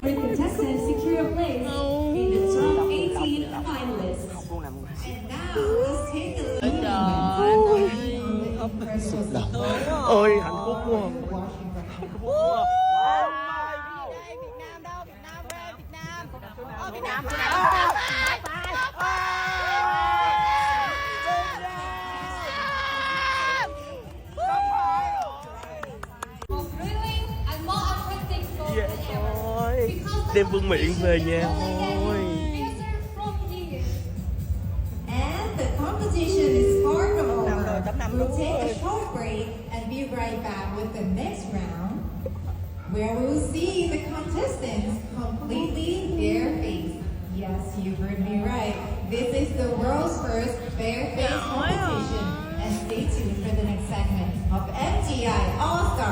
Our contestants secure a place in the top 18 finalists. And now let's take a look at Ôi hạnh phúc quá. Đem vương miện về nhà thôi. And the competition is far from over. We'll take a short break and be right back with the next round, where we will see the contestants completely barefaced. Yes, you heard me right. This is the world's first bareface competition. And stay tuned for the next segment of MTI All-Star